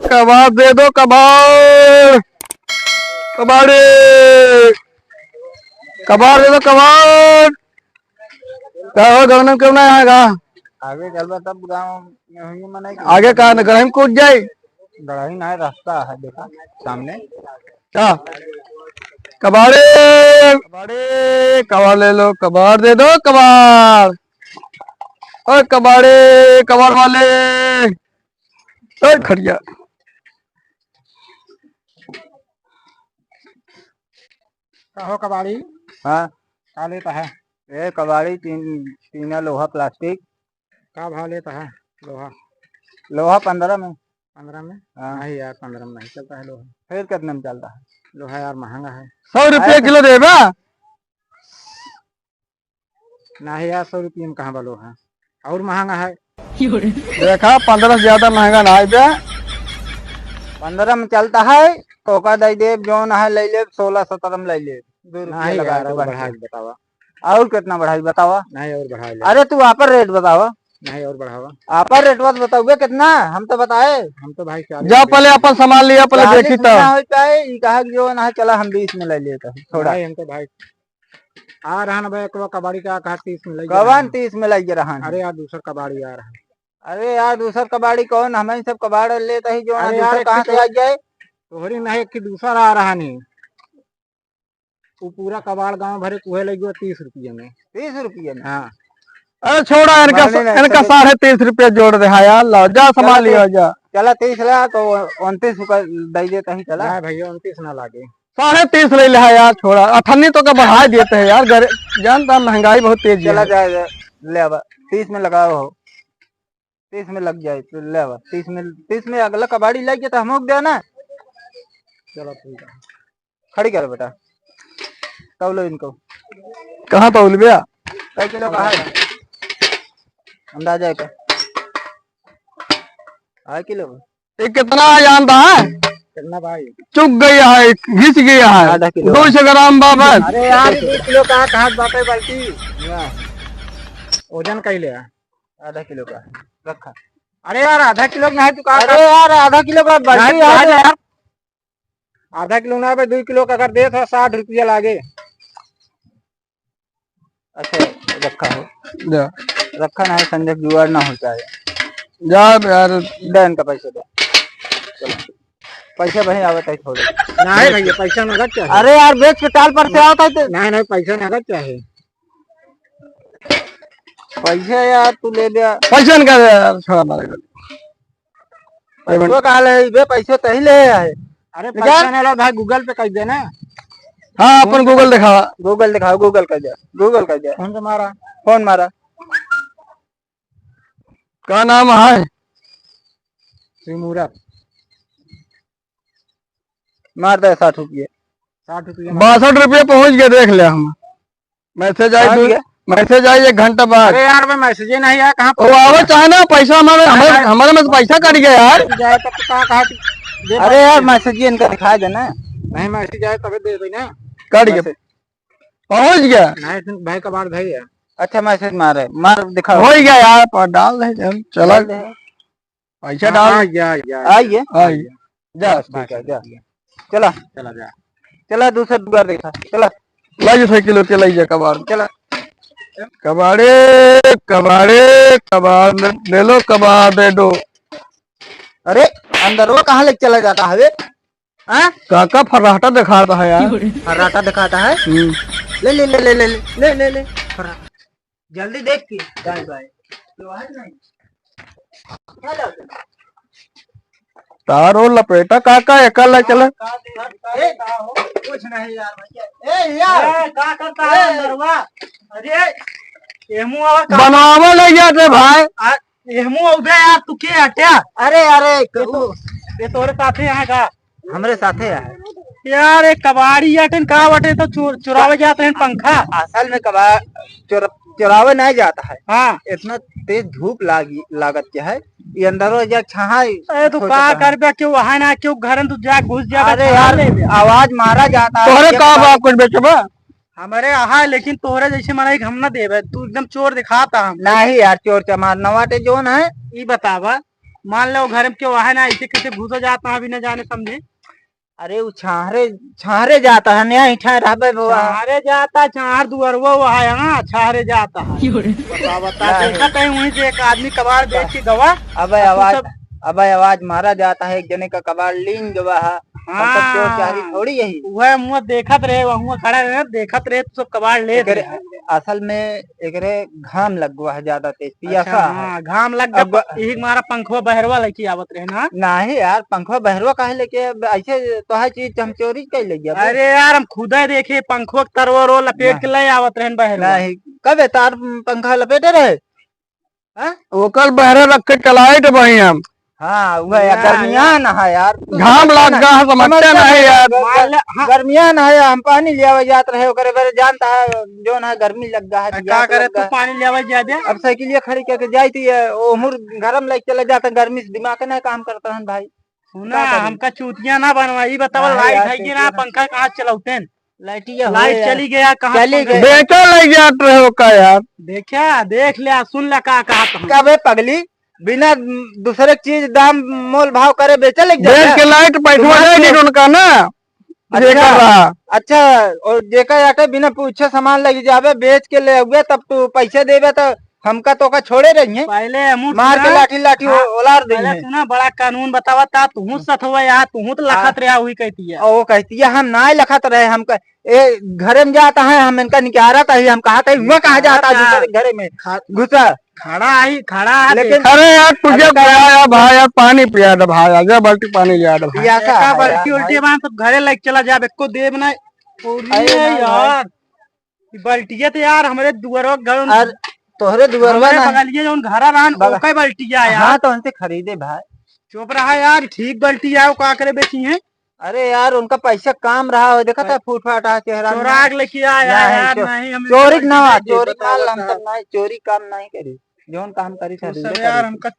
कबाड़ दे दो, कबाड़ कबाड़ी, कबाड़ दे दो कबाड़। क्या हो गवर्नर क्यों ना आएगा? आगे चल रहा तब गाँव में हुई मना आगे कहा न गढ़ में कूद जाए। गढ़ाई ना है, रास्ता है देखा सामने। क्या कबाड़े, कबाड़े कबाड़ ले लो, कबाड़ दे दो कबाड़। ओए कबाड़े, कबाड़ वाले, ओए खड़िया। हो कबाड़ी? हाँ क्या लेता है? ये कबाड़ी तीन लोहा प्लास्टिक। क्या भाव लेता है लोहा? लोहा 15 में। 15 में? हाँ। नहीं यार 15 में नहीं चलता है लोहा। फिर कितने में चलता है? लोहा यार महंगा है। 100 रुपये किलो दे बा। नहीं यार 100 रुपये में कहाँ वालो है, और महंगा है। देखा 15 से ज्यादा महंगा ना है। 15 में चलता है तो का दे दे जो ना है ले ले 16-17 में ले ले। 2 रुपये लगा के बढ़ा बतावा। और कितना बढ़ाई बतावा? नहीं और बढ़ा ले। अरे तू आप रेट बतावा। नहीं और बढ़ावा। आप रेट बताओगे कितना? हम तो बताए, हम तो भाई जा पहले अपन संभाल लिया, पहले देखी तो कहा जो ना चला हम 20 में ले लेता थोड़ा। हम तो भाई आ रहा ना भाई कबाड़ी का कहा 30 में ले, कवन 30 में ले रहा। अरे यार दूसरा कबाड़ी आ रहा है। अरे यार दूसरा कबाड़ी कौन? हमें सब कबाड़ लेता ही जो कहाँ से आ जाए। तोहरी नहीं कि दूसरा आ रहा नहीं, वो पूरा कबाड़ गांव भरे कुहे लगे 30 रुपये में। 30 रुपये में? हाँ। अरे छोड़ा इनका 30.5 रुपया जोड़ दे यार। लो जा संभाल लिया जा। चला 30 ला तो 29 दे देता ही चला। भैया 29 ना लागे, 30.5 ले ले यार। छोड़ा 98 तो का बढ़ा देते हैं यार, जानता महंगाई बहुत तेज है। चला जाए ले अब 30 में लगाओ हो, 30 में लग जाए तो ले अब 30 में अगला कबाड़ी लग गया तो हम दे ना। चलो ठीक है, खड़ी कर बेटा। तौलो इनको। कहाँ तौल गया? कई किलो का है अंदाजा है? 8 किलो। कितना जानता है? कितना भाई? चुक गया है, घिस गया है। 200 ग्राम बाबा। अरे यार 2 किलो का कहाँ बात है बाल्टी? वजन कई ले? आधा किलो का रखा। अरे यार आधा किलो में है तू कहा? अरे यार आधा किलो का बाल्टी यार। आधा किलो ना 2 किलो का कर दे तो 60 रुपया लागे। अच्छा रखा हो, रखा ना है संजय जुआर ना हो जाए। जा यार दे इनका पैसा दे। पैसा भाई आवत है थोड़े। नहीं भैया पैसा नगद चाहिए। अरे यार बेच के टाल पर से आवता है। नहीं पैसा नगद चाहिए। पैसा यार तू ले दे। पैसा निकाल यार, छोड़ा मारेगा। पैसा कहाँ ले बे? पैसा तो ही ले आए। अरे पैसा नहीं लो भाई, गूगल पे कर देना। हाँ अपन गूगल दिखावा। गूगल दिखाओ, गूगल कर दे, गूगल कर दे। फोन से मारा, फोन मारा। क्या नाम है? सिमूरत। मार दे 60 रुपये। 60 रुपये 62 रुपये पहुँच गए, देख ले हम। मैसेज आई, मैसेज आई 1 घंटा बाद। अरे यार मैसेज नहीं आया कहाँ? वो आवे चाहे ना पैसा हमारे में पैसा कट गया यार। अरे यार मैसेज इनका दिखा देना। नहीं मैसेज आए तभी दे देना। कट गया, पहुँच गया। नहीं भाई कबाड़ भाई है। अच्छा मैसेज मारे, मार दिखा। हो गया यार, पर डाल दे चला पैसा डाल। आइए जा चला चला जा, चला दूसरा दुकान देखा। चला लाई 6 किलो के लाई जा कबाड़। चला कबाड़े, कबाड़े कबाड़ ले लो, कबाड़ दे दो। अरे अंदर वो कहाँ लेके चला जाता है? काका फर्राटा दिखाता है यार। फर्राटा दिखाता है? ले ले ले ले ले ले ले ले जल्दी देख के बाय बाय। तारो लपेटा काका एकल चला। कुछ नहीं यार भैया। ए यार क्या करता है अंदरवा? अरे एमू बनावा ले जाते भाई। एमू उधर यार तू के हटिया? अरे अरे ये तोरे साथे यहाँ का? हमरे साथे है यार। एक कबाड़ी आटन का बटे तो चुरावे जाते हैं पंखा। असल में कबाड़ चुरावे नहीं जाता है। हाँ इतना तेज धूप लागत क्या है ये अंदर छहा। अरे तू का कर बे? क्यों वहां ना क्यों घर तू जा घुस जा? अरे यार आवाज मारा जाता है। तोहरे का बाप कुछ बेचबा? हमारे यहाँ लेकिन तोहरे जैसे मारा हम ना देवे। तू एकदम चोर दिखाता हम। नहीं यार चोर चमार नवाटे जोन है ये बतावा। मान लो घर में क्यों है ना, ऐसे कैसे घुस जाता है अभी न जाने समझे। अरे वो छाहरे छाहरे जाता है नया इठा रहबे बुआ। छाहरे जाता, छाहर दुअर वो है यहाँ छाहरे जाता है। बता बता देखा कहीं वहीं से एक आदमी कबाड़ बेच के गवा। अबे आवाज अबे आवाज मारा जाता है, एक जने का कबाड़ लीन गवा है। हम सब चोर चारी थोड़ी यही। वह मुँह देखत रहे, वह खड़ा रहे देखत रहे तो सब कबाड़ ले एकरे असल में एकरे घाम लग गवा है ज्यादा तेज पियासा अच्छा, है। हाँ, घाम लग गया यही हमारा पंखवा बहरवा लेके आवत रहे ना। नहीं यार पंखवा बहरवा काहे लेके ऐसे तो है चीज हम चोरी कर ले गया। अरे यार हम खुदा देखे पंखवा तरवा रो लपेट के ले आवत रहे बहरवा। नहीं कब तार पंखा लपेटे रहे। वो कल बहरे रख के चलाए थे भाई हम। हाँ वह गर्मियान है यार, घाम लग गया है समझते नहीं यार। गर्मियान है हम पानी लिया जात रहे ओकरे बारे जानता है जो ना गर्मी लग गया है। क्या करे तू पानी लिया जाते। अब साइकिलिया खड़ी करके जाती है ओमुर घर में लेके चले जाते गर्मी से दिमाग नहीं काम करता है भाई। सुना हमका चूतिया ना बनवाई बताओ, लाइट है कि ना, पंखा कहाँ चलाते लाइट चली गया कहाँ चली गई। बेचा ले जाते रहे हो का यार। देखा देख लिया सुन लिया कहा कब पगली बिना दूसरे चीज दाम मोल भाव करे बेचे लग बेच के लाइट पैसा नहीं उनका ना। अच्छा और जेकर आटे बिना पूछे सामान लग जावे बेच के ले हुए तब तू पैसे देवे तो हमका तो का छोड़े रही है। पहले मार के लाठी लाठी ओलार देंगे। सुना बड़ा कानून बतावा था तू सत हुआ यार, तू तो लखत रहा हुई कहती है। वो कहती है हम ना लखत रहे, हम घर में जाता है हम इनका निकारा था हम कहा था वह कहा जाता है घर में घुसा खड़ा है। लेकिन अरे यार तुझे पिया भाई यार पानी पिया दे भाई, आजा बाल्टी पानी लिया दे भाई। बाल्टी उल्टी बांध तो घरे लेके चला जा को देव ना यार। बाल्टिया तो यार हमारे दुआरों घर तोहरे दुआरवा ना बगलिए जो घरा रहन ओके बाल्टिया यार। हाँ तो उनसे खरीदे भाई। चुप रहा यार, ठीक बाल्टी है वो का करे बेची है। अरे यार उनका पैसा काम रहा हो देखा था फूट फाटा चेहरा चोराग लेके आया यार। नहीं हम चोरी ना चोरी माल हम सब नहीं चोरी काम नहीं करी जोन काम करी था यार हमका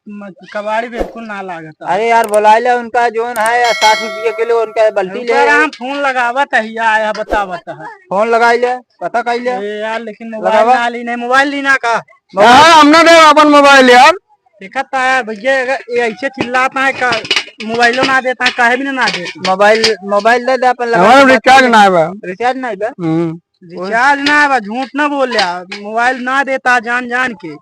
कबाड़ी बिल्कुल ना लागत। अरे यार बुलाइले उनका जोन है 60 रुपये किलो उनका बल्टी ले हम फोन लगावत है आया बता फोन लगाइले पता कइले यार। लेकिन मोबाइल नहीं मोबाइल लीना का हमने दे अपन मोबाइल यार। देखा था यार भैया ऐसे चिल्लाता है का मोबाइलो ना देता है काहे भी ना देता। मोबाइल दे दे अपन रिचार्ज ना है रिचार्ज नहीं बा रिचार्ज ना है झूठ ना बोल मोबाइल ना देता जान जान के।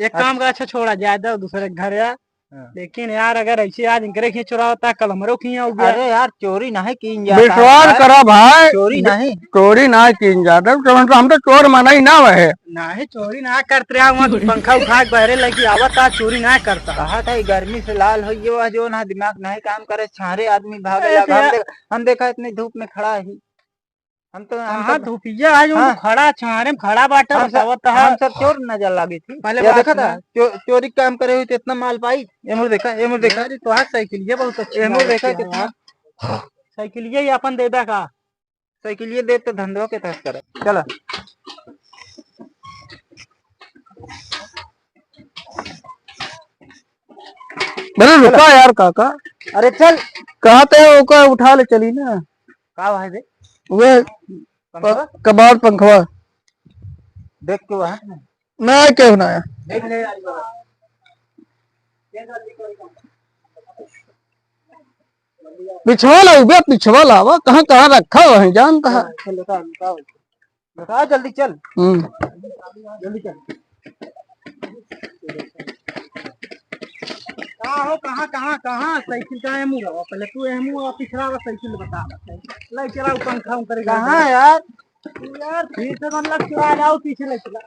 एक काम का अच्छा छोड़ा ज्यादा दूसरे घर यार। लेकिन यार अगर ऐसे आज इनकरे खींच चुरा होता है कल हमारे खींचा हो गया। अरे यार चोरी नहीं की विश्वास करो भाई, चोरी ना की जाता हम तो चोर मना ही ना वह नहीं चोरी ना करते रहा पंखा उठा के बहरे लगी आवता चोरी ना करता। कहा था गर्मी से लाल हो गया जो ना दिमाग नहीं काम करे छारे आदमी भागे लगा। हम देखा इतनी धूप में खड़ा ही हम तो धूपिया है जो खड़ा छारे में खड़ा बाटा हम सब चोर नजर लगी थी। पहले देखा था चोरी काम करे हुए तो इतना माल पाई। एमर देखा तो साइकिल ये बहुत अच्छी एमर देखा कितना साइकिल ये अपन दे दा का साइकिल ये दे तो धंधों के तहत करे चलो। मेरे रुका यार काका। अरे चल कहते हैं उठा ले चली ना का भाई दे वे कबाड़ पंखवा देख के वहाँ नहीं क्यों ना देख ले पिछवा ला पिछवा लावा कहाँ कहाँ रखा हुआ है जानता है। बता जल्दी चल जल्दी चल। कहाँ कहाँ कहाँ साइकिल का एमू रहा पहले तू एमू पिछड़ा साइकिल बता ले चला पंखा करेगा। कहाँ यार फिर से मतलब चला जाओ पीछे ले चला।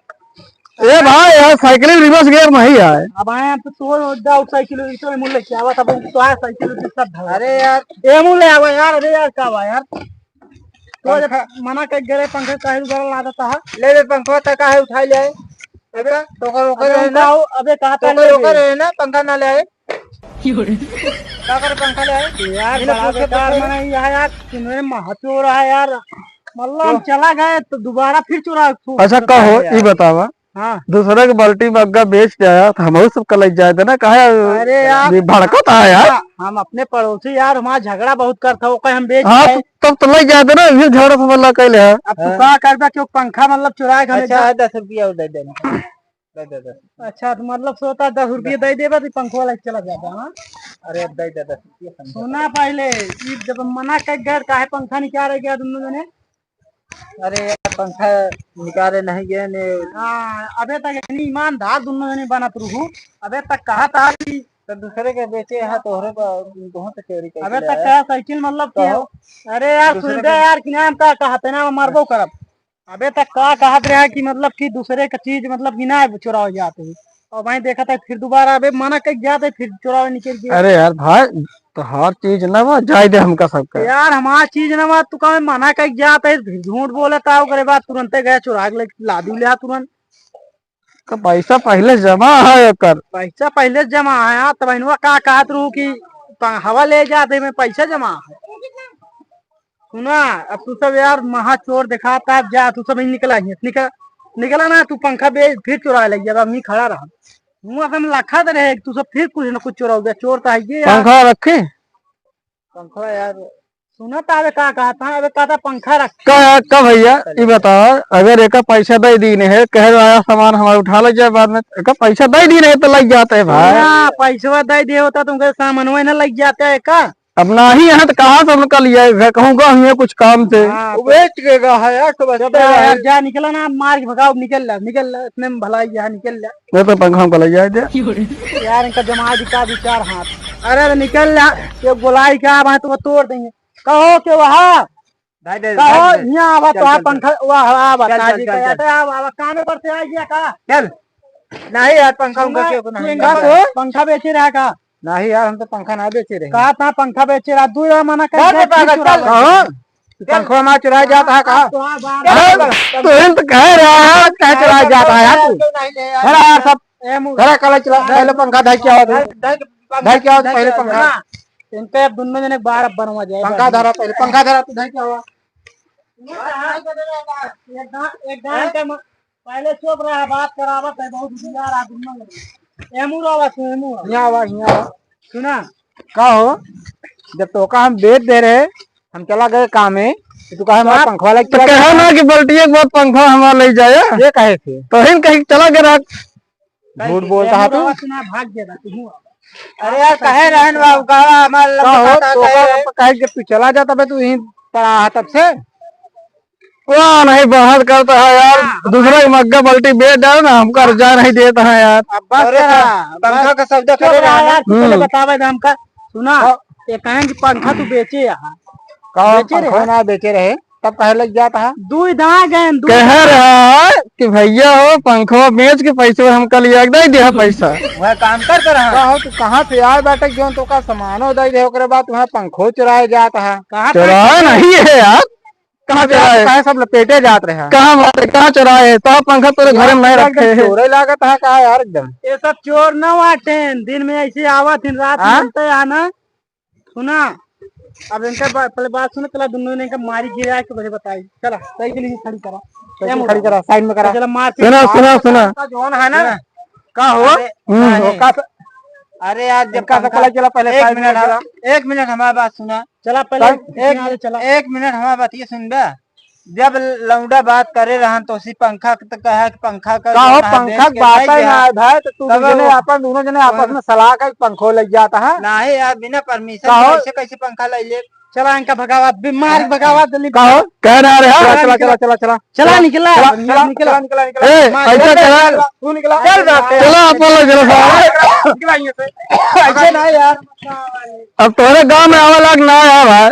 ए भाई यार साइकिल रिवर्स गियर नहीं आए। अब आए तो तोड़ जाओ साइकिल तो एमू लेके आवा तब तो है साइकिल सब। अरे यार एमू ले आवा यार। अरे यार का यार तो मना कर गए पंखा काहे उधर ला देता है। ले पंखा तक काहे उठा ले आए अबे कहा था ना पंखा ना ले आए पंखा ले आए यार महत्व रहा है यार। मतलब चला गए तो दोबारा फिर चुरा। अच्छा कहो ये बतावा हाँ दूसरे के बाल्टी में अग्गा बेच जाया तो हम सब कल जाए थे ना कहा। अरे यार भड़का था यार हम अपने पड़ोसी यार वहाँ झगड़ा बहुत करता हो हम बेच तब तो लग जाए थे ना ये झगड़ा से कैले है। अब तू क्या करता क्यों पंखा मतलब चुराए 10 रुपया दे देना दे दे दे। अच्छा तो मतलब सोता 10 रुपये दे देबा तो पंखवा लग चला जाता। हाँ अरे दे दे 10 रुपये समझा। सुना पहले कि जब मना कर गए काहे पंखा निकाले गया तुम लोगों ने। अरे यार पंखा निकाले नहीं गए ने। हाँ अबे तक इतनी ईमानदार दोनों जने बना तू। अबे तक कहा था कि तो दूसरे के बेचे है तोहरे तुम तो चोरी कर अबे तक कहा साइकिल मतलब कि अरे यार सुन दे यार कि नाम का कहते ना मारबो करब। अबे तक का कहत रहा कि मतलब कि दूसरे का चीज मतलब बिना चुराव जाते हैं और वहीं देखा था फिर दोबारा अबे मना कर जाते फिर चुराव निकल गया। अरे यार भाई तो हर चीज ना वो जाय दे हमका सबका। यार हमारा चीज ना बात तू कहा मना कर जाते है फिर झूठ बोले था ओकरे बाद तुरंत गए चुरा के ला दी ले तुरंत। का पैसा पहले जमा है कर। पैसा पहले जमा आया तब इनवा का कहत रहू कि हवा ले जाते में पैसा जमा है। सुना अब तू सब यार महा चोर दिखाता है जा तू सब निकला निकला ना तू पंखा बेच फिर चुरा ले अब मैं खड़ा रहा मुँह में लखा दे रहे तू सब फिर कुछ न कुछ चुरा गया चोर तो है यार। पंखा रखे पंखा यार सुना था अबे का कहता है अबे कहता पंखा रख का भैया ये बताओ अगर एक पैसा दे दी नहीं है कह रहा सामान हमारा उठा ले जाए बाद में एक पैसा दे दी नहीं तो लग जाते है भाई। पैसा दे दिया होता तुमको सामान वही न लग जाता है का। अब ना ही है तो कहाँ से उनका लिया कहूँगा हमें कुछ काम से बेच गएगा है यार तो यार जा निकला ना मार के भगाओ निकल ला इतने में भलाई जा निकल ला। नहीं तो पंखा हमको ले जाए दे यार इनका जमा दिखा विचार हाथ। अरे निकल ला ये गोलाई का वहां तो तोड़ देंगे कहो के वहाँ कहो यहाँ आवा तो पंखा वहाँ काम पर से आ गया का चल नहीं यार पंखा पंखा बेचे रहा का नहीं यार हम तो पंखा ना बेचे रहे। कहा था पंखा बेचे रहा तू मना कर पंखा हमारा चुराया जाता है कहा तो कह रहा है क्या चुराया जाता है यार सब कल चला पहले पंखा ढाई क्या पहले पंखा इनके दोनों जने बार बनवा जाए पंखा धरा पहले पंखा धरा तो ढाई क्या हुआ एक घंटे में पहले चुप रहा बात करावत है बहुत बिगाड़ आ दोनों सुना का हो जब तो का हम बेच दे रहे हम चला गए काम में तो कहा हमारा पंखा वाला तो कहा ना कि बल्टी एक बार पंखा हमारा ले जाए ये कहे थे तो हिन कहीं चला गया झूठ बोलता है तू भाग गया। अरे यार कहे रहन बाबू कहा हमारा कहे कि तू चला जाता तू यहीं पड़ा है तब से वाह नहीं बाहर करता है यार दूसरा की मग्गा बल्टी बेच डाल ना हमको अर्जा नहीं देता है यार। पंखा का सौदा करे यार पहले बतावे दाम का सुना ये कहें कि पंखा तू बेचे यहाँ पंखा ना बेचे रहे तब कहे लग जाता है दू दाँ गए कह रहा है कि भैया हो पंखा बेच के पैसे हमका लिया दे दिया पैसा वह काम कर रहा हो तू कहाँ से यार बैठक जो तो का सामानो दे दे ओकरे बाद तुम्हारा पंखो चुराया जाता है। कहाँ चुराया नहीं है यार कहाँ चुराए सब लपेटे जात रहे कहाँ चुराए तो पंखा तेरे घर में नहीं रखे है चोरे लागत है कहा यार एकदम ये सब चोर न वाटे दिन में ऐसे आवा दिन रात मिलते आना सुना। अब इनका पहले बात सुनो चला दोनों ने मारी गिरा के मुझे बताई चला सही के लिए खड़ी करा साइड में करा चला मार सुना जोन है ना का हो अरे यार जब का चला पहले 1 मिनट हमारी बात सुना चला पहले चला 1 मिनट हमारी बात ये सुन बे जब लौंडा बात करे रहा तो उसी पंखा तो कहा कि पंखा का पंखा बात ही ना भाई तो तू अपन दोनों जने आपस में सलाह का पंखो लग जाता है नहीं यार बिना परमिशन कैसे पंखा ले ले चला इनका भगावत बीमार भगावत दिल्ली कहो कह रहा है चला चला चला चला चला निकला निकला निकला ऐसा चला तू निकला चला अपन लोग ऐसे नहीं यार अब तोरे गाँव में आवा लाग ना आया भाई